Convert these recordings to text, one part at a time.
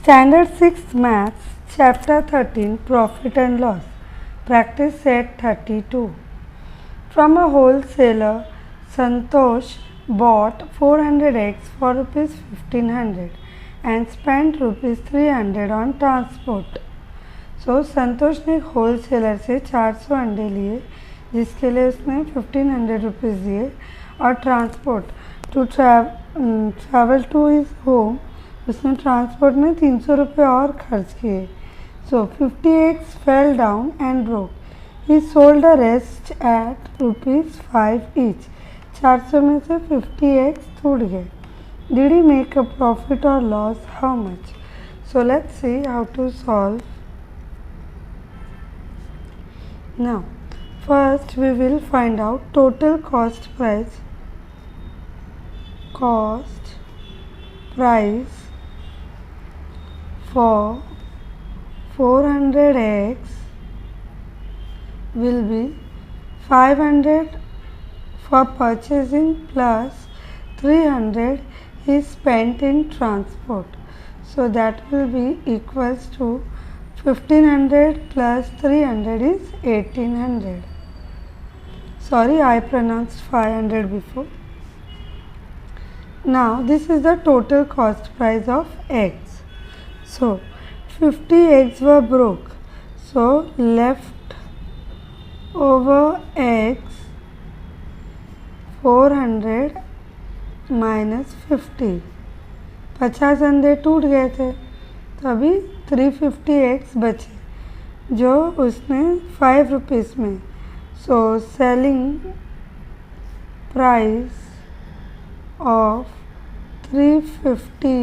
Standard 6 Maths, Chapter 13 Profit and Loss. Practice set 32. From a wholesaler, Santosh bought 400 eggs for rupees 1500 and spent rupees 300 on transport. So संतोष ने एक wholesaler से 400 अंडे लिए जिसके लिए उसने 1500 रुपीज़ दिए और transport to travel to his home उसने ट्रांसपोर्ट में 300 रुपये और खर्च किए. सो 50 eggs fell down and broke. He sold the rest at rupees 5 each. 400 में से 50 eggs टूट गए. Did he make a profit or loss? How much? So let's see how to solve. Now, first we will find out total cost price for 400 eggs will be 500 for purchasing plus 300 is spent in transport. So that will be equals to 1500 plus 300 is 1800. Sorry, I pronounced 500 before. Now this is the total cost price of eggs. So 50 eggs were broke. So left over eggs 400 minus 50. 50 अंडे टूट गए थे तो अभी 350 eggs बचे जो उसने 5 rupees में. So selling price of 350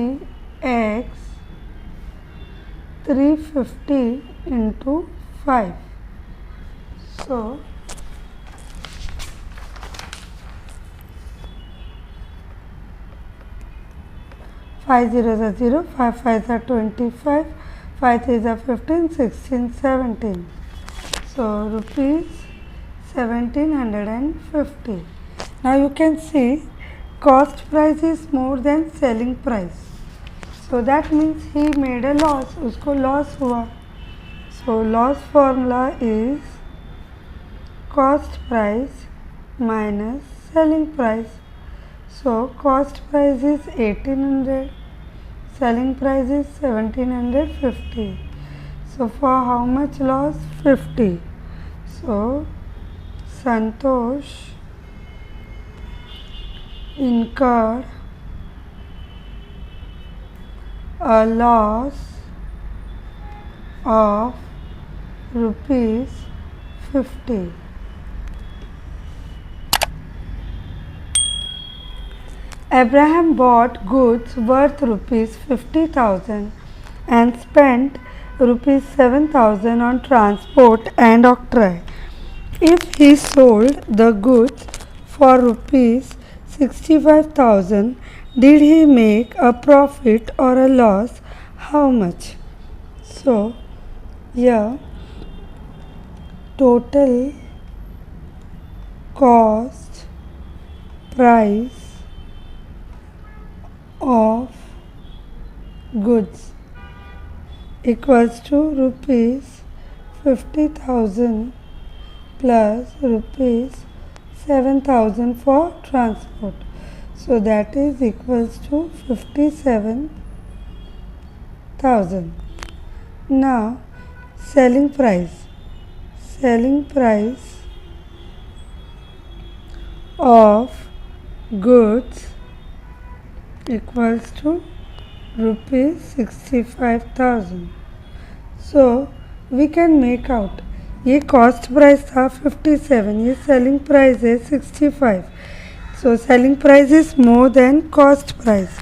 eggs 350 into 5. So 5 zeros are 0, 5 fives are 25, 5 threes are 15, 16, 17. So rupees 1750. Now you can see cost price is more than selling price. So that means he made a loss. उसको loss हुआ. So loss formula is cost price minus selling price. So cost price is 1800. Selling price is 1750. So for how much loss? 50. So Santosh incurred a loss of rupees 50. Abraham bought goods worth rupees 50,000 and spent rupees 7,000 on transport and octroi. If he sold the goods for rupees 65,000, did he make a profit or a loss? How much? So here total cost price of goods equals to rupees 50,000 plus rupees 7,000 for transport. So that is equals to 57,000. Now selling price of goods equals to rupees 65,000. So we can make out ये cost price था 57, ये selling price है 65. So selling price is more than cost price.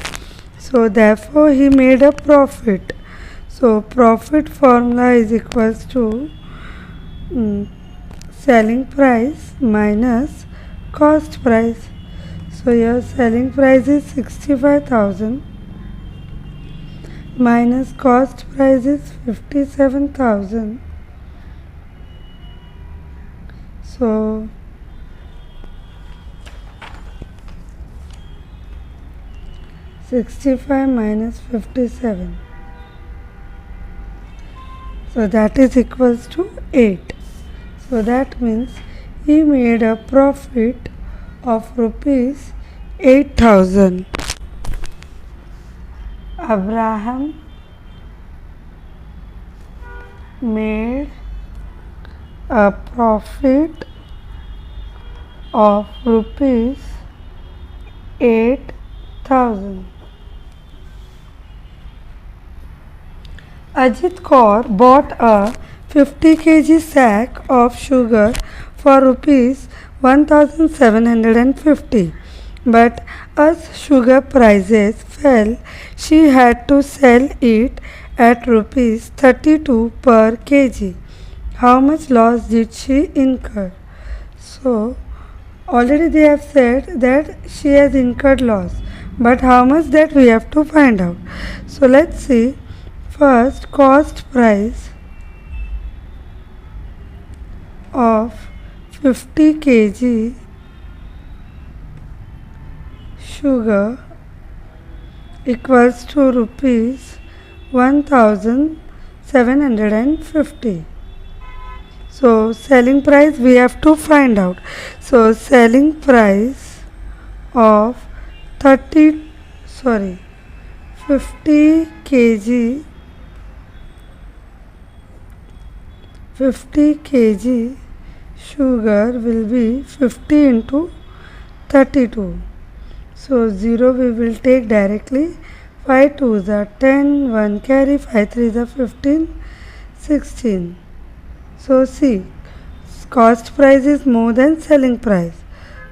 So therefore he made a profit. So profit formula is equals to selling price minus cost price. So your selling price is 65,000 minus cost price is 57,000. So 65 minus 57. So that is equals to 8. So that means he made a profit of rupees 8,000. Abraham made a profit of rupees 8,000. Ajit Kaur bought a 50 kg sack of sugar for rupees 1750. But as sugar prices fell, she had to sell it at rupees 32 per kg. How much loss did she incur? So, already they have said that she has incurred loss, but how much, that we have to find out. So, let's see. First, cost price of 50 kg sugar equals to rupees 1750. So selling price we have to find out. So selling price of 50 kg 50 kg sugar will be 50 into 32. So 0 we will take directly. 5 2s are 10, 1 carry, 5 3s are 15, 16. So see, cost price is more than selling price.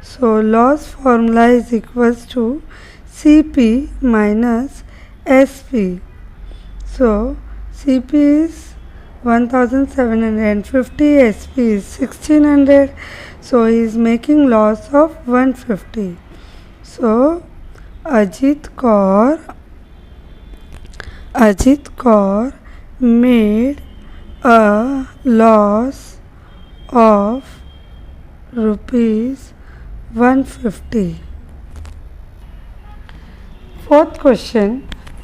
So loss formula is equals to CP minus SP. So CP is 1750, SP is 1600. So he is making loss of 150. So Ajit Kaur made a loss of rupees 150. Fourth question.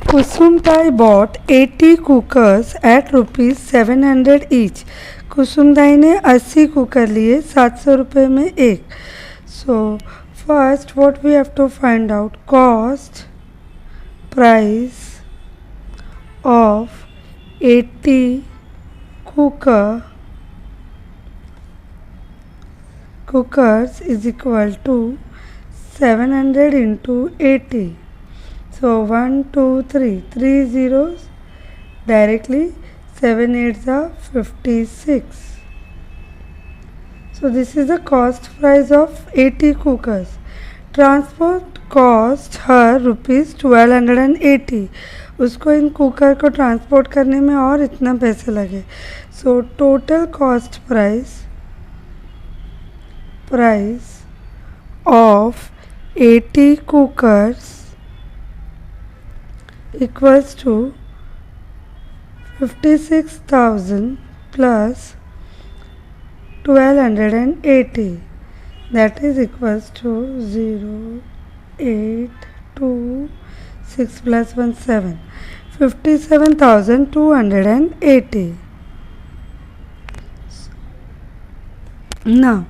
Kusumtai bought 80 cookers at rupees 700 each. कुसुमदाई ने 80 cooker लिए 700 रुपये में एक. So first what we have to find out, cost price of 80 cookers is equal to 700 into 80. So 1 2 3 zeros directly, 7 8s are 56. So this is the cost price of 80 cookers. Transport cost her rupees 1280. उसको इन cooker को transport करने में और इतना पैसे लगे. So total cost price of 80 cookers equals to 56,000 plus 1280, that is equals to 0 8 2 6 plus 1 7, 57,280. Now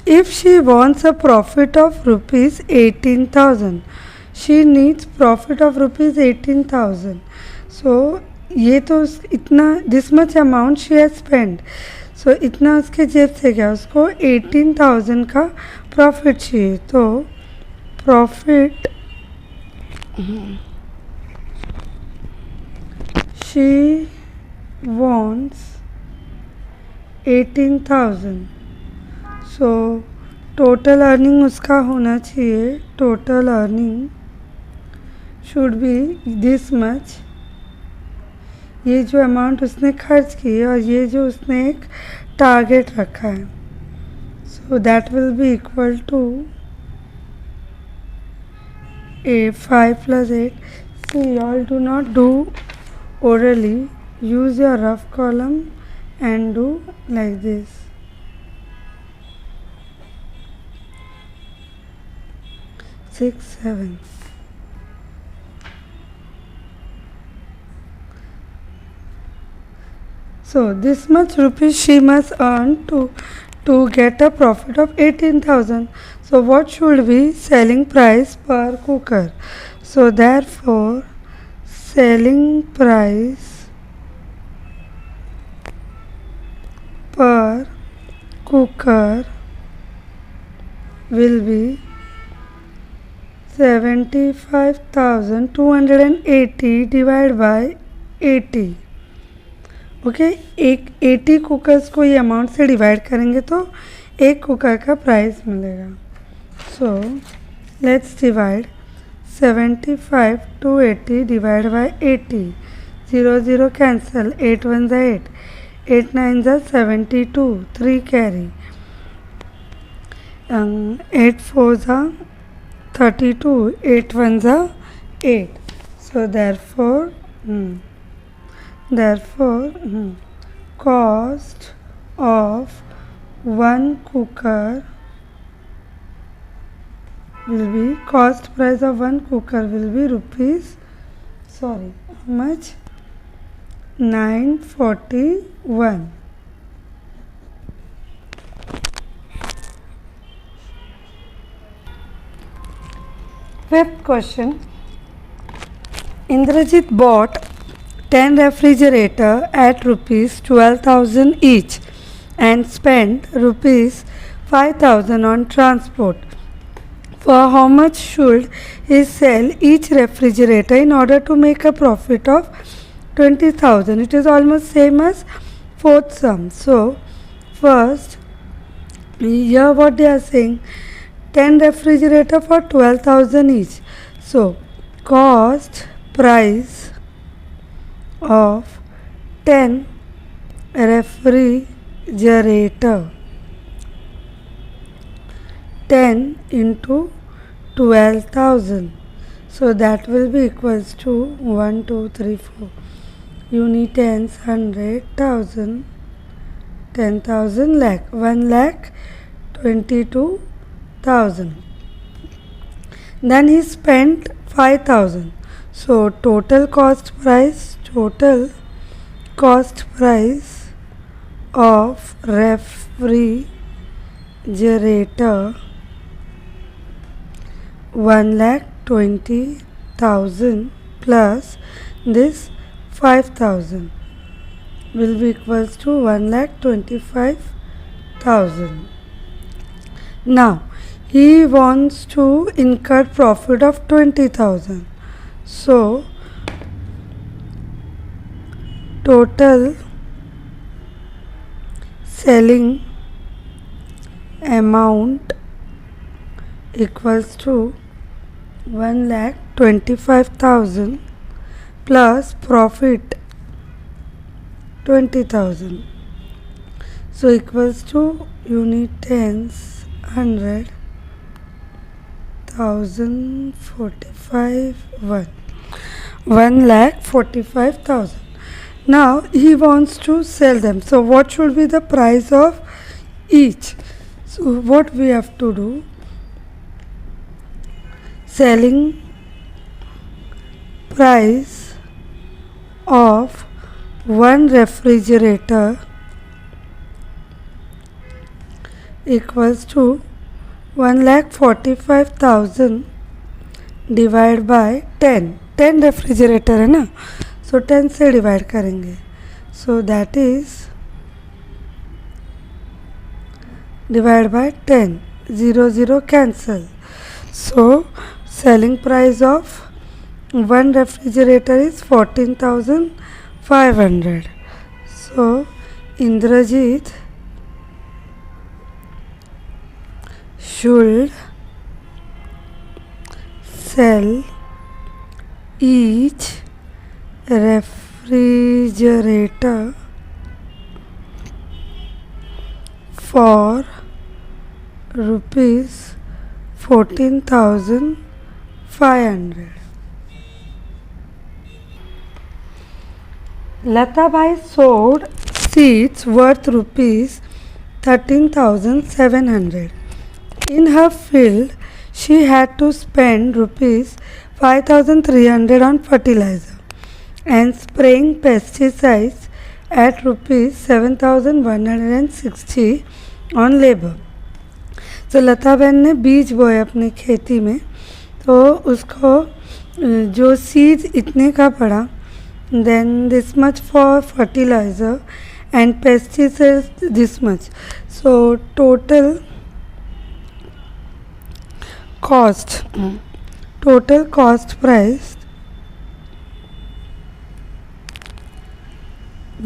if she wants a profit of rupees 18,000, she needs profit of rupees 18,000. So ये तो इतना, this much amount she has spent. So इतना उसके जेब से गया, उसको 18,000 का प्रॉफिट चाहिए. तो profit she wants 18,000. So total earning उसका होना चाहिए, total earning should be this much. ये जो अमाउंट उसने खर्च की और ये जो उसने एक टारगेट रखा है, so that will be equal to 5 plus 8. See, y'all do not do orally, use your rough column and do like this. Six, 7. So this much rupees she must earn to get a profit of 18,000. So what should be selling price per cooker? So therefore selling price per cooker will be 75,280 divided by 80. Okay एक 80 cookers को ये amount से divide करेंगे तो एक cooker का price मिलेगा. So let's divide 75 to 80 divided by 80. 0 0 cancel. 8 1 are 8. 8 9 are 72. 3 carry. 8 4 are 32. 8 1 are 8. So therefore cost of one cooker will be cost price of one cooker will be rupees, sorry, how much? 941. Fifth question. Indrajit bought 10 refrigerator at rupees 12,000 each and spent rupees 5,000 on transport. For how much should he sell each refrigerator in order to make a profit of 20,000? It is almost same as fourth sum. So first, here what they are saying, 10 refrigerator for 12,000 each. So cost price of 10 refrigerator, 10 into 12,000. So that will be equals to 1 2 3 4 uni tens, 100, 1000, 10,000, lakh, 1 lakh 22,000. Then he spent 5,000. So total cost price of refrigerator 1,20,000 plus this 5,000 will be equals to 1,25,000. Now he wants to incur profit of 20,000. So total selling amount equals to 1,25,000 plus profit 20,000. So equals to unit tens, 100, 1,000, 45, 1,45,000. Now he wants to sell them. So what should be the price of each? So what we have to do, selling price of one refrigerator equals to 1,45,000 divided by 10. 10 refrigerator है ना, सो 10 से divide करेंगे. So that is divide by 10. 0 0 cancel. So selling price of one refrigerator is 14,500. So Indrajit should sell each refrigerator for rupees 14,500. Latabai sold seeds worth rupees 13,700. In her field, she had to spend rupees 5,300 on fertilizer and spraying pesticides at rupees 7,160 on labor. तो लता बहन ने बीज बोए अपनी खेती में, तो उसको जो सीड इतने का पड़ा. Then this much for fertiliser and pesticides this much. So total cost price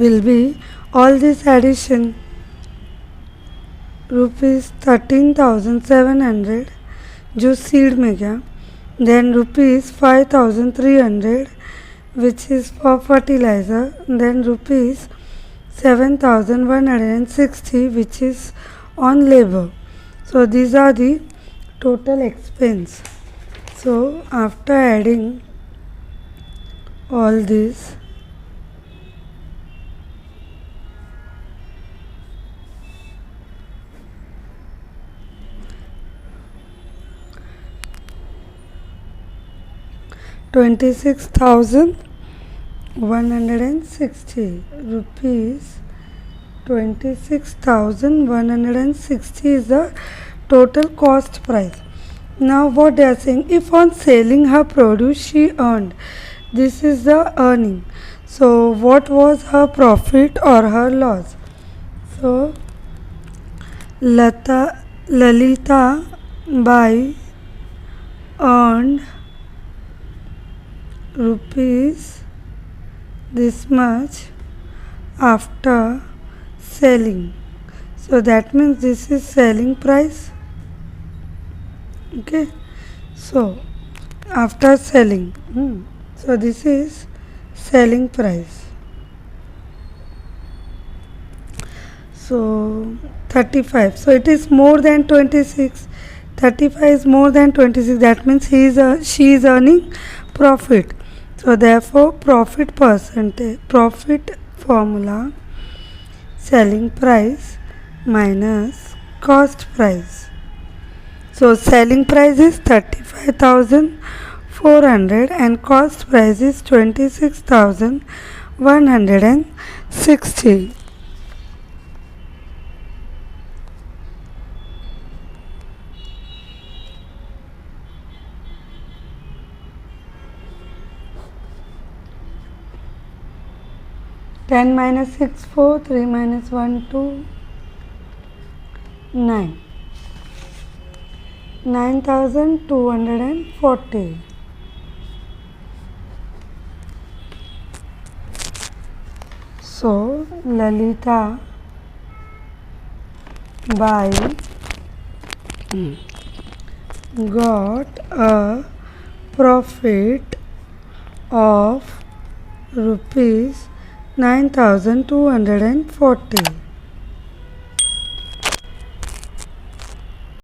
will be all this addition rupees 13,700 जो सीड में गया, then rupees 5,300 which is for fertilizer, then rupees 7,160 which is on labor. So these are the total expense. So after adding all this, ₹26,160 rupees. 26,160 is the total cost price. Now what they are saying, if on selling her produce she earned, this is the earning. So what was her profit or her loss? So Lalita Bai earned rupees this much after selling. So that means this is selling price. Okay, so after selling, so this is selling price. So 35, so it is more than 26. 35 is more than 26, that means she is earning profit. So therefore profit percentage, profit formula, selling price minus cost price. So selling price is 35,400 and cost price is 26,160. Ten minus 6 4, 3 minus 1 2, 9. 9,240. So Lalita Bai got a profit of rupees 9,240.